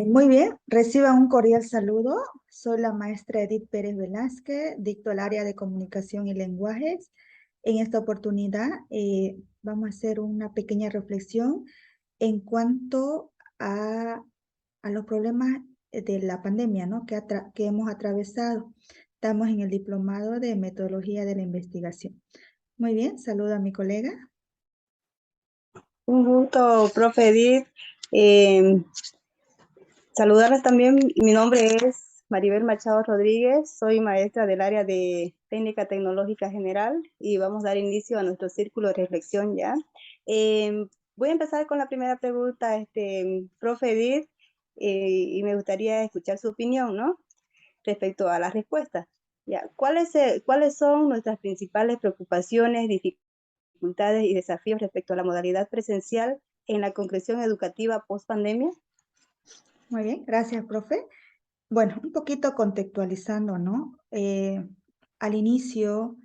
Muy bien, reciba un cordial saludo. Soy la maestra Edith Pérez Velázquez, dicto el área de comunicación y lenguajes. En esta oportunidad vamos a hacer una pequeña reflexión en cuanto a los problemas de la pandemia, ¿no? que hemos atravesado. Estamos en el diplomado de metodología de la investigación. Muy bien, saludo a mi colega. Un gusto, profe Edith. Eh, Saludarles también. Mi nombre es Maribel Machado Rodríguez. Soy maestra del área de técnica tecnológica general y vamos a dar inicio a nuestro círculo de reflexión ya. Voy a empezar con la primera pregunta, profe Edith, y me gustaría escuchar su opinión, ¿no? Respecto a las respuestas. Ya. ¿Cuáles son nuestras principales preocupaciones, dificultades y desafíos respecto a la modalidad presencial en la concreción educativa post pandemia? Muy bien, gracias, profe. Bueno, un poquito contextualizando, ¿no? Al inicio,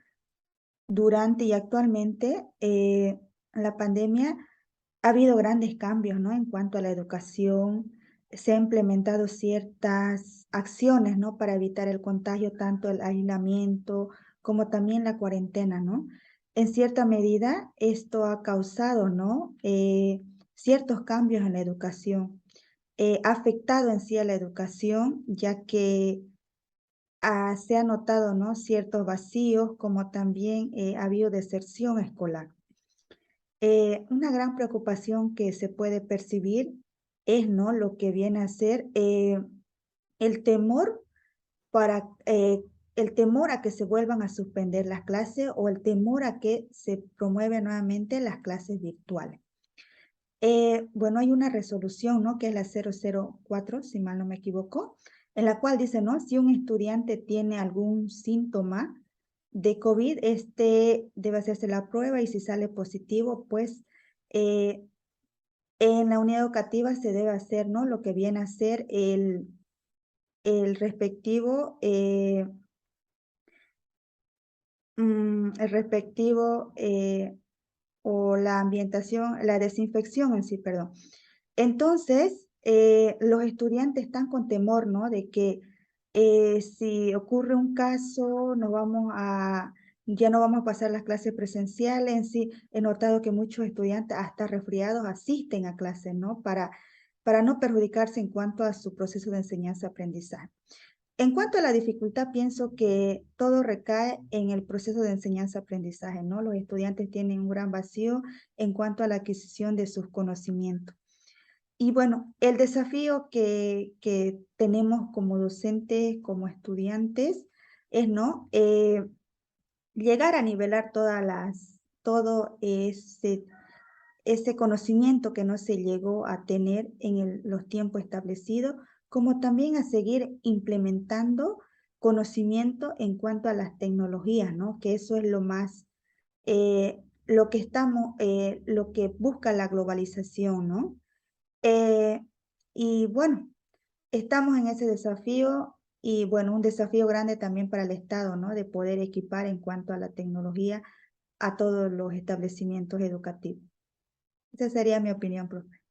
durante y actualmente, la pandemia ha habido grandes cambios, ¿no? En cuanto a la educación, se han implementado ciertas acciones, ¿no? Para evitar el contagio, tanto el aislamiento como también la cuarentena, ¿no? En cierta medida, esto ha causado, ¿no? Ciertos cambios en la educación. Ha afectado en sí a la educación, ya que se ha notado, ¿no? Ciertos vacíos, como también ha habido deserción escolar. Una gran preocupación que se puede percibir es, ¿no? Lo que viene a ser el temor para el temor a que se vuelvan a suspender las clases o el temor a que se promuevan nuevamente las clases virtuales. Bueno, hay una resolución, ¿no? Que es la 004, si mal no me equivoco, en la cual dice, ¿no? Si un estudiante tiene algún síntoma de COVID, este debe hacerse la prueba y si sale positivo, pues eh, en la unidad educativa se debe hacer, ¿no? Lo que viene a ser el respectivo, el respectivo o la ambientación, la desinfección en sí, perdón. Entonces, los estudiantes están con temor, ¿no? De que si ocurre un caso, ya no vamos a pasar las clases presenciales. En sí, he notado que muchos estudiantes, hasta resfriados, asisten a clases, ¿no? Para no perjudicarse en cuanto a su proceso de enseñanza-aprendizaje. En cuanto a la dificultad, pienso que todo recae en el proceso de enseñanza-aprendizaje, ¿no? Los estudiantes tienen un gran vacío en cuanto a la adquisición de sus conocimientos. Y bueno, el desafío que tenemos como docentes, como estudiantes, es, ¿no? Llegar a nivelar todo ese conocimiento que no se llegó a tener en los tiempos establecidos, como también a seguir implementando conocimiento en cuanto a las tecnologías, ¿no? Que eso es lo que busca la globalización, ¿no? Eh, y bueno, estamos en ese desafío y bueno, un desafío grande también para el Estado, ¿no? De poder equipar en cuanto a la tecnología a todos los establecimientos educativos. Esa sería mi opinión, profe.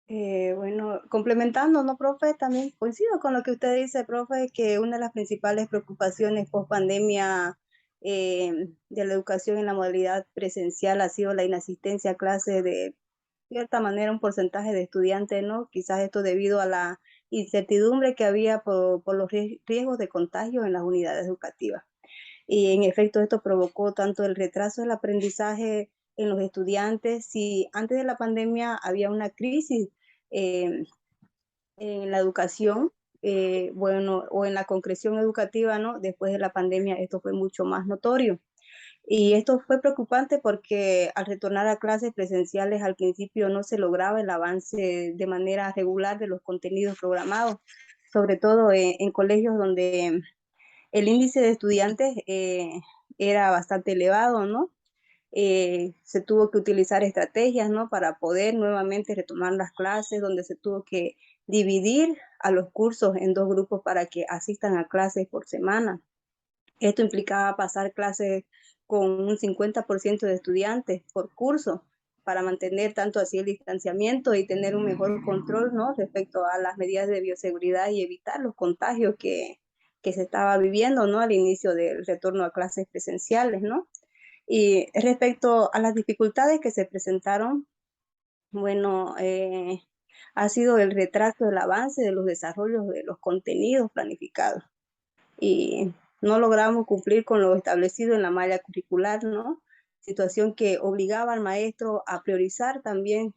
Bueno, complementando, ¿no, profe? También coincido con lo que usted dice, profe, que una de las principales preocupaciones post pandemia de la educación en la modalidad presencial ha sido la inasistencia a clase de cierta manera un porcentaje de estudiantes, ¿no? Quizás esto debido a la incertidumbre que había por los riesgos de contagio en las unidades educativas. Y en efecto esto provocó tanto el retraso del aprendizaje en los estudiantes. Si antes de la pandemia había una crisis eh, en la educación, bueno, o en la concreción educativa, ¿no? Después de la pandemia esto fue mucho más notorio. Y esto fue preocupante porque al retornar a clases presenciales al principio no se lograba el avance de manera regular de los contenidos programados, sobre todo en colegios donde el índice de estudiantes era bastante elevado, ¿no? Se tuvo que utilizar estrategias, ¿no? Para poder nuevamente retomar las clases, donde se tuvo que dividir a los cursos en dos grupos para que asistan a clases por semana. Esto implicaba pasar clases con un 50% de estudiantes por curso. para mantener tanto así el distanciamiento y tener un mejor control, ¿no? Respecto a las medidas de bioseguridad y evitar los contagios que se estaba viviendo, ¿no? Al inicio del retorno a clases presenciales, ¿no? Y respecto a las dificultades que se presentaron, bueno, ha sido el retraso del avance de los desarrollos de los contenidos planificados y no logramos cumplir con lo establecido en la malla curricular, ¿no? Situación que obligaba al maestro a priorizar también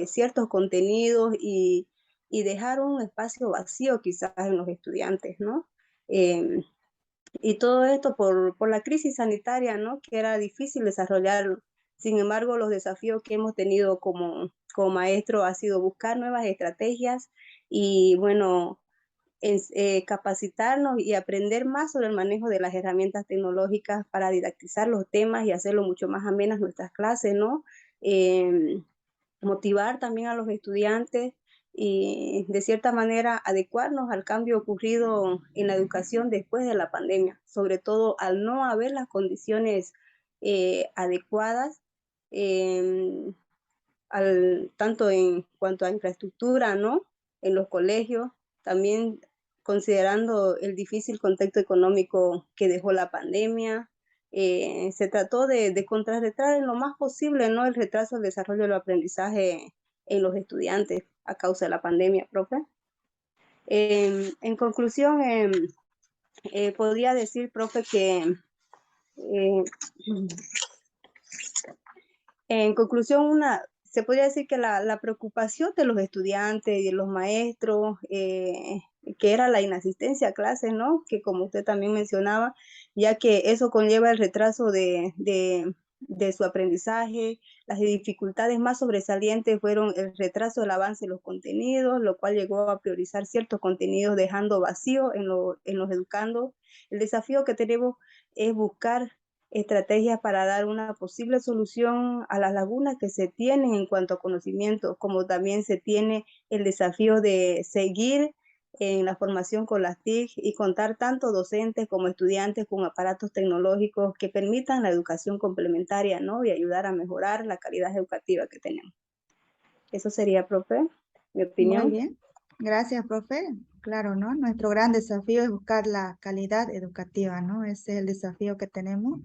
ciertos contenidos y dejar un espacio vacío quizás en los estudiantes, ¿no? Eh, y todo esto por la crisis sanitaria, ¿no? Que era difícil desarrollar. Sin embargo, los desafíos que hemos tenido como maestro ha sido buscar nuevas estrategias y, bueno, capacitarnos y aprender más sobre el manejo de las herramientas tecnológicas para didactizar los temas y hacerlo mucho más amenas nuestras clases, ¿no? Motivar también a los estudiantes y de cierta manera adecuarnos al cambio ocurrido en la educación después de la pandemia, sobre todo al no haber las condiciones adecuadas, eh, tanto en cuanto a infraestructura, ¿no? En los colegios, también considerando el difícil contexto económico que dejó la pandemia. Se trató de contrarrestar en lo más posible, ¿no? El retraso del desarrollo del aprendizaje en los estudiantes a causa de la pandemia, profe. En conclusión, podría decir, profe, que eh, en conclusión, se podría decir que la preocupación de los estudiantes y de los maestros, que era la inasistencia a clases, ¿no? Que como usted también mencionaba, ya que eso conlleva el retraso de su aprendizaje. Las dificultades más sobresalientes fueron el retraso del avance de los contenidos, lo cual llegó a priorizar ciertos contenidos, dejando vacío en los educandos. El desafío que tenemos es buscar estrategias para dar una posible solución a las lagunas que se tienen en cuanto a conocimiento, como también se tiene el desafío de seguir en la formación con las TIC y contar tanto docentes como estudiantes con aparatos tecnológicos que permitan la educación complementaria, ¿no? Y ayudar a mejorar la calidad educativa que tenemos. Eso sería, profe, mi Muy opinión. bien. Gracias, profe. Claro, ¿no? Nuestro gran desafío es buscar la calidad educativa, ¿no? Ese es el desafío que tenemos,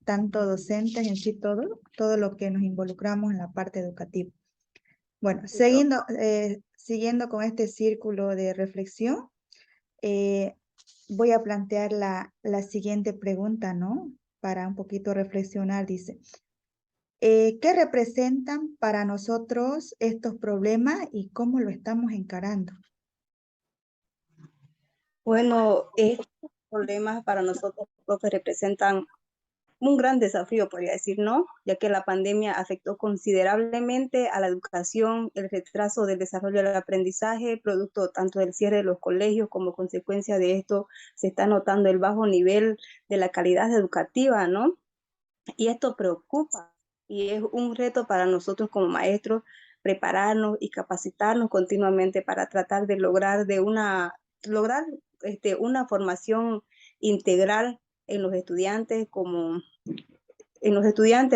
tanto docentes en sí, todo lo que nos involucramos en la parte educativa. Bueno, Sí, profe. siguiendo con este círculo de reflexión, eh, voy a plantear la siguiente pregunta, ¿no? Para un poquito reflexionar, dice, ¿qué representan para nosotros estos problemas y cómo lo estamos encarando? Bueno, estos problemas para nosotros, profe, representan un gran desafío, podría decir, ¿no? Ya que la pandemia afectó considerablemente a la educación, el retraso del desarrollo del aprendizaje, producto tanto del cierre de los colegios como consecuencia de esto se está notando el bajo nivel de la calidad educativa, ¿no? Y esto preocupa y es un reto para nosotros como maestros prepararnos y capacitarnos continuamente para tratar de lograr una formación integral en los estudiantes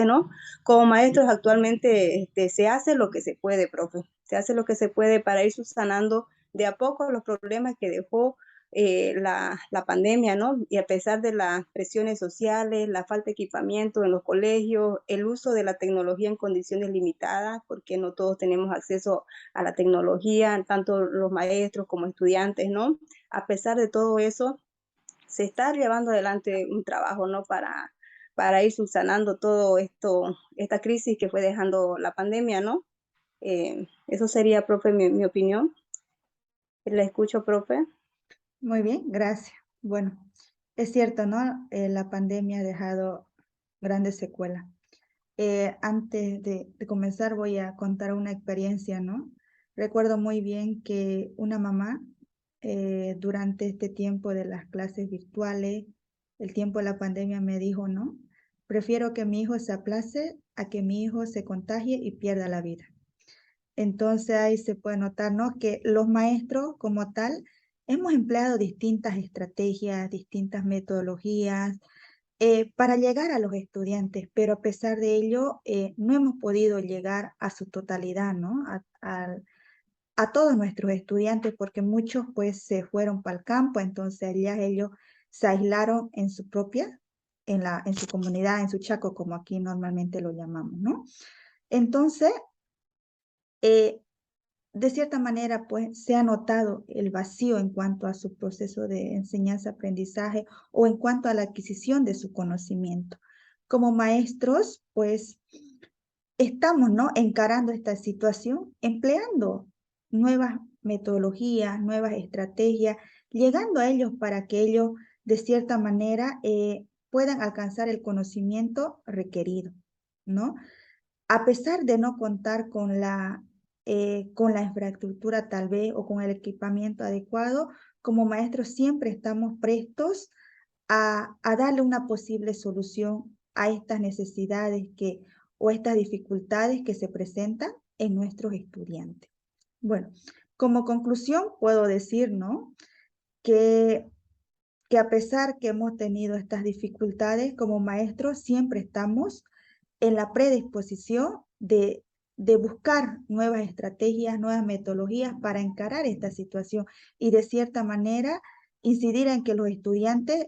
¿no? Como maestros actualmente se hace lo que se puede, profe. Se hace lo que se puede para ir subsanando de a poco los problemas que dejó la pandemia, ¿no? Y a pesar de las presiones sociales, la falta de equipamiento en los colegios, el uso de la tecnología en condiciones limitadas, porque no todos tenemos acceso a la tecnología, tanto los maestros como estudiantes, ¿no? A pesar de todo eso, se está llevando adelante un trabajo, ¿no? Para ir subsanando todo esto, esta crisis que fue dejando la pandemia, ¿no? Eso sería, profe, mi opinión. La escucho, profe. Muy bien, gracias. Bueno, es cierto, ¿no? La pandemia ha dejado grandes secuelas. Antes de comenzar voy a contar una experiencia, ¿no? Recuerdo muy bien que una mamá, durante este tiempo de las clases virtuales, el tiempo de la pandemia, me dijo, ¿no? Prefiero que mi hijo se aplace a que mi hijo se contagie y pierda la vida. Entonces ahí se puede notar, ¿no? Que los maestros como tal hemos empleado distintas estrategias, distintas metodologías para llegar a los estudiantes, pero a pesar de ello, no hemos podido llegar a su totalidad, ¿no? A todos nuestros estudiantes, porque muchos pues se fueron para el campo, entonces allá ellos se aislaron en su propia, en su comunidad, en su chaco, como aquí normalmente lo llamamos, ¿no? Entonces, eh, de cierta manera, pues se ha notado el vacío en cuanto a su proceso de enseñanza-aprendizaje o en cuanto a la adquisición de su conocimiento. Como maestros, pues estamos, ¿no?, encarando esta situación, empleando nuevas metodologías, nuevas estrategias, llegando a ellos para que ellos, de cierta manera, puedan alcanzar el conocimiento requerido, ¿no? A pesar de no contar con la infraestructura tal vez o con el equipamiento adecuado, como maestros siempre estamos prestos a darle una posible solución a estas necesidades o estas dificultades que se presentan en nuestros estudiantes. Bueno, como conclusión puedo decir, ¿no?, que que a pesar que hemos tenido estas dificultades como maestros, siempre estamos en la predisposición de buscar nuevas estrategias, nuevas metodologías para encarar esta situación y de cierta manera incidir en que los estudiantes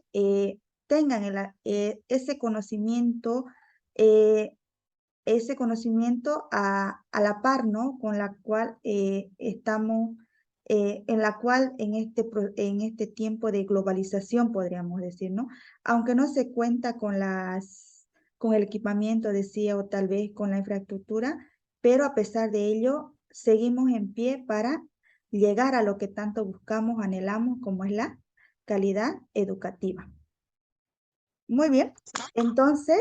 tengan eh, ese conocimiento a la par, ¿no?, con la cual estamos, en la cual en este tiempo de globalización, podríamos decir, ¿no? Aunque no se cuenta con el equipamiento, decía, o tal vez con la infraestructura, pero a pesar de ello, seguimos en pie para llegar a lo que tanto buscamos, anhelamos, como es la calidad educativa. Muy bien. Entonces,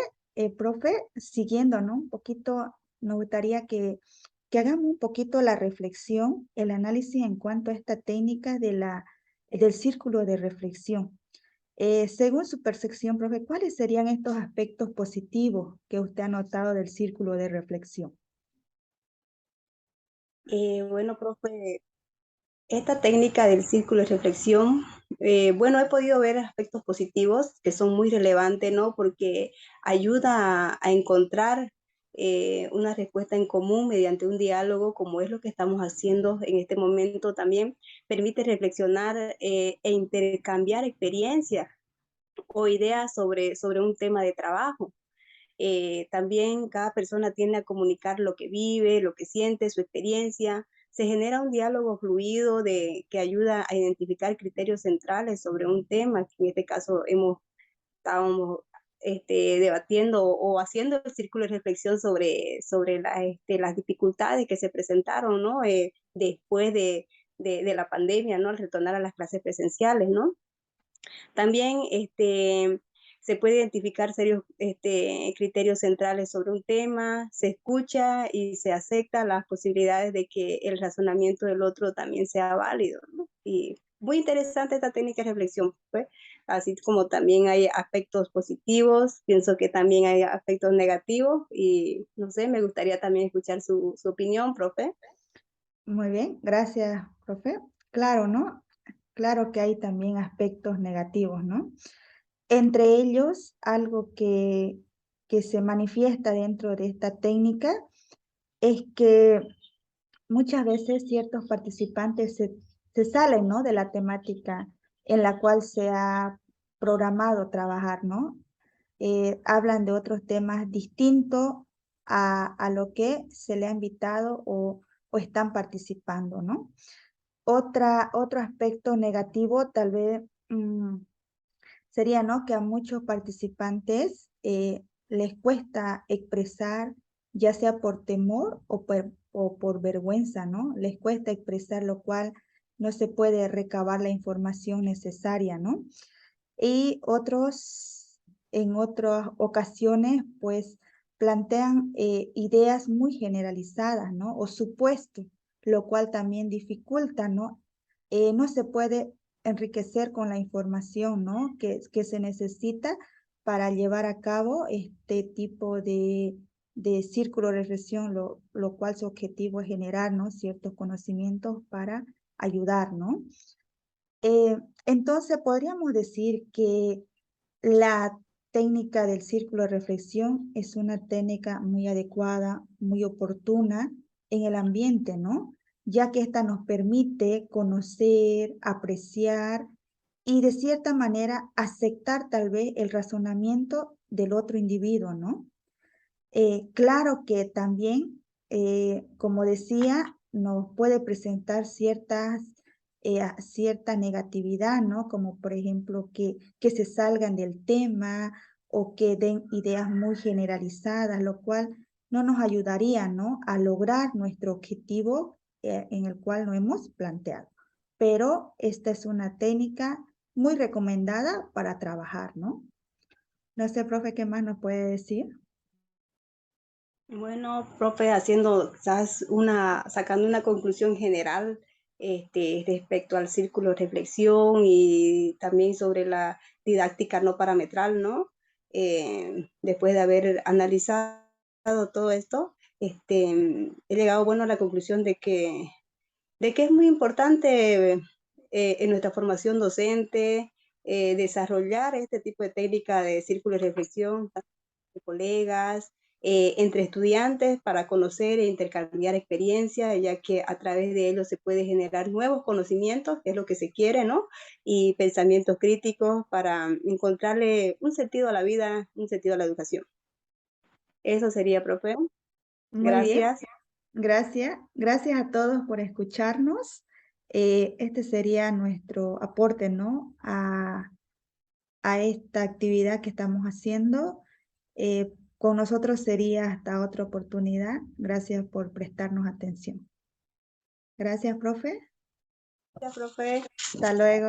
profe, siguiendo, ¿no?, un poquito, nos gustaría que hagamos un poquito la reflexión, el análisis en cuanto a esta técnica del círculo de reflexión. Según su percepción, profe, ¿cuáles serían estos aspectos positivos que usted ha notado del círculo de reflexión? Bueno, profe, esta técnica del círculo de reflexión, bueno, he podido ver aspectos positivos que son muy relevantes, ¿no? Porque ayuda a encontrar una respuesta en común mediante un diálogo, como es lo que estamos haciendo en este momento también. Permite reflexionar e intercambiar experiencias o ideas sobre un tema de trabajo. También cada persona tiende a comunicar lo que vive, lo que siente, su experiencia. Se genera un diálogo fluido que ayuda a identificar criterios centrales sobre un tema, que en este caso estábamos debatiendo o haciendo el círculo de reflexión sobre las dificultades que se presentaron, ¿no? Después de la pandemia, ¿no? Al retornar a las clases presenciales, ¿no? También se puede identificar serios criterios centrales sobre un tema, se escucha y se acepta las posibilidades de que el razonamiento del otro también sea válido, ¿no? Y muy interesante esta técnica de reflexión, pues, así como también hay aspectos positivos, pienso que también hay aspectos negativos y no sé, me gustaría también escuchar su opinión, profe. Muy bien, gracias, profe. Claro, ¿no? Claro que hay también aspectos negativos, ¿no? Entre ellos, algo que se manifiesta dentro de esta técnica es que muchas veces ciertos participantes se salen, ¿no?, de la temática en la cual se ha programado trabajar, ¿no? Hablan de otros temas distintos a lo que se le ha invitado o están participando, ¿no? Otro aspecto negativo tal vez sería, ¿no?, que a muchos participantes les cuesta expresar, ya sea por temor o por vergüenza, ¿no? Les cuesta expresar, lo cual no se puede recabar la información necesaria, ¿no? Y otros, en otras ocasiones, pues plantean ideas muy generalizadas, ¿no? O supuestos, lo cual también dificulta, ¿no? No se puede enriquecer con la información, ¿no?, que se necesita para llevar a cabo este tipo de círculo de reflexión, lo cual su objetivo es generar, ¿no?, ciertos conocimientos para ayudar, ¿no? Entonces podríamos decir que la técnica del círculo de reflexión es una técnica muy adecuada, muy oportuna en el ambiente, ¿no? Ya que esta nos permite conocer, apreciar y de cierta manera aceptar tal vez el razonamiento del otro individuo, ¿no? Claro que también, como decía, nos puede presentar cierta negatividad, ¿no? Como por ejemplo que se salgan del tema o que den ideas muy generalizadas, lo cual no nos ayudaría, ¿no? A lograr nuestro objetivo en el cual nos hemos planteado. Pero esta es una técnica muy recomendada para trabajar, ¿no? No sé, profe, ¿qué más nos puede decir? Bueno, profe, haciendo quizás sacando una conclusión general respecto al círculo de reflexión y también sobre la didáctica no parametral, ¿no? Después de haber analizado todo esto, he llegado, bueno, a la conclusión de que es muy importante en nuestra formación docente desarrollar este tipo de técnica de círculo de reflexión, de colegas, entre estudiantes para conocer e intercambiar experiencias, ya que a través de ello se puede generar nuevos conocimientos, que es lo que se quiere, ¿no? Y pensamientos críticos para encontrarle un sentido a la vida, un sentido a la educación. Eso sería, profe. Muy bien. Gracias. Gracias, gracias a todos por escucharnos. Este sería nuestro aporte, ¿no? A esta actividad que estamos haciendo. Con nosotros sería hasta otra oportunidad. Gracias por prestarnos atención. Gracias, profe. Gracias, profe. Hasta luego.